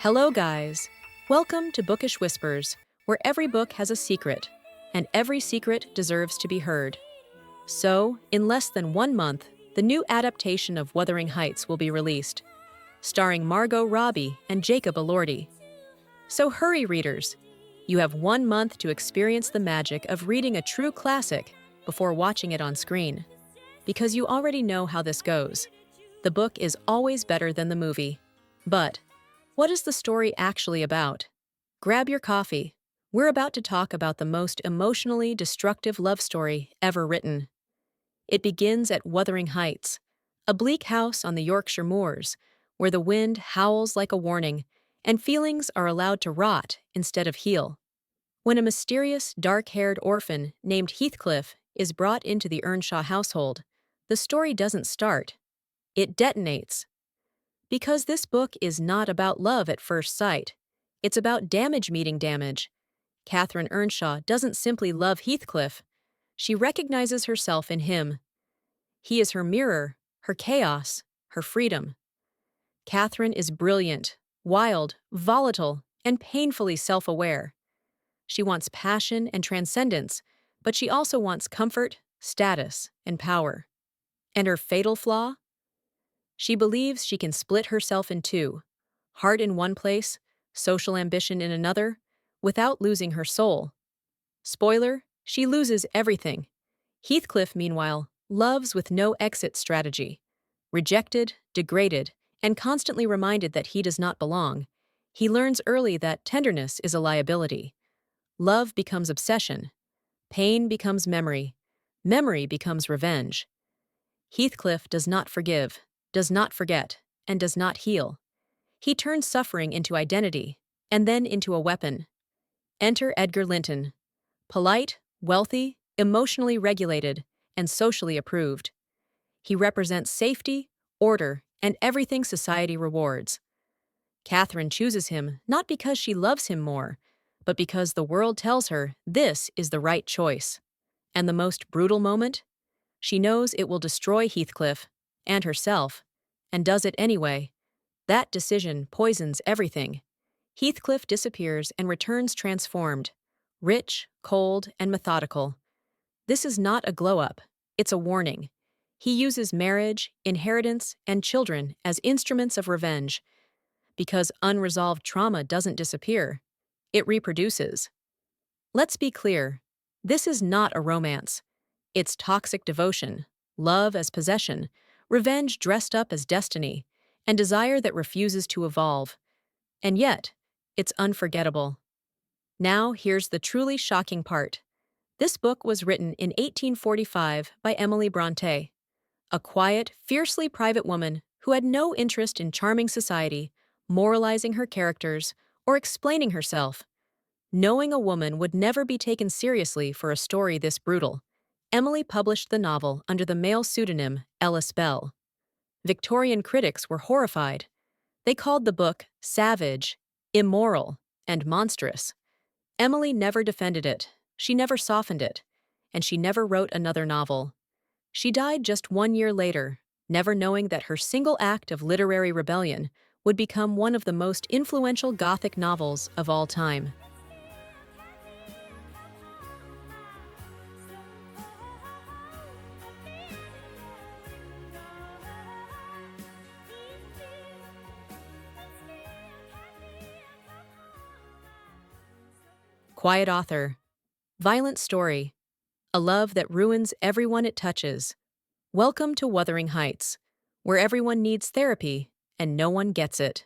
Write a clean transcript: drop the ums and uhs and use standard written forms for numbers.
Hello, guys. Welcome to Bookish Whispers, where every book has a secret, and every secret deserves to be heard. So, in less than 1 month, the new adaptation of Wuthering Heights will be released, starring Margot Robbie and Jacob Elordi. So hurry, readers. You have 1 month to experience the magic of reading a true classic before watching it on screen. Because you already know how this goes. The book is always better than the movie. But what is the story actually about? Grab your coffee. We're about to talk about the most emotionally destructive love story ever written. It begins at Wuthering Heights, a bleak house on the Yorkshire moors, where the wind howls like a warning and feelings are allowed to rot instead of heal. When a mysterious, dark-haired orphan named Heathcliff is brought into the Earnshaw household, the story doesn't start. It detonates. Because this book is not about love at first sight. It's about damage meeting damage. Catherine Earnshaw doesn't simply love Heathcliff. She recognizes herself in him. He is her mirror, her chaos, her freedom. Catherine is brilliant, wild, volatile, and painfully self-aware. She wants passion and transcendence, but she also wants comfort, status, and power. And her fatal flaw? She believes she can split herself in two, heart in one place, social ambition in another, without losing her soul. Spoiler, she loses everything. Heathcliff, meanwhile, loves with no exit strategy. Rejected, degraded, and constantly reminded that he does not belong, he learns early that tenderness is a liability. Love becomes obsession. Pain becomes memory. Memory becomes revenge. Heathcliff does not forgive, does not forget, and does not heal. He turns suffering into identity, and then into a weapon. Enter Edgar Linton. Polite, wealthy, emotionally regulated, and socially approved. He represents safety, order, and everything society rewards. Catherine chooses him not because she loves him more, but because the world tells her this is the right choice. And the most brutal moment? She knows it will destroy Heathcliff and herself, and does it anyway. That decision poisons everything. Heathcliff disappears and returns transformed, rich, cold, and methodical. This is not a glow-up, it's a warning. He uses marriage, inheritance, and children as instruments of revenge. Because unresolved trauma doesn't disappear, it reproduces. Let's be clear, this is not a romance. It's toxic devotion, love as possession, revenge dressed up as destiny, and desire that refuses to evolve. And yet, it's unforgettable. Now here's the truly shocking part. This book was written in 1845 by Emily Brontë, a quiet, fiercely private woman who had no interest in charming society, moralizing her characters, or explaining herself. Knowing a woman would never be taken seriously for a story this brutal, Emily published the novel under the male pseudonym Ellis Bell. Victorian critics were horrified. They called the book savage, immoral, and monstrous. Emily never defended it, she never softened it, and she never wrote another novel. She died just 1 year later, never knowing that her single act of literary rebellion would become one of the most influential Gothic novels of all time. Quiet author. Violent story. A love that ruins everyone it touches. Welcome to Wuthering Heights, where everyone needs therapy and no one gets it.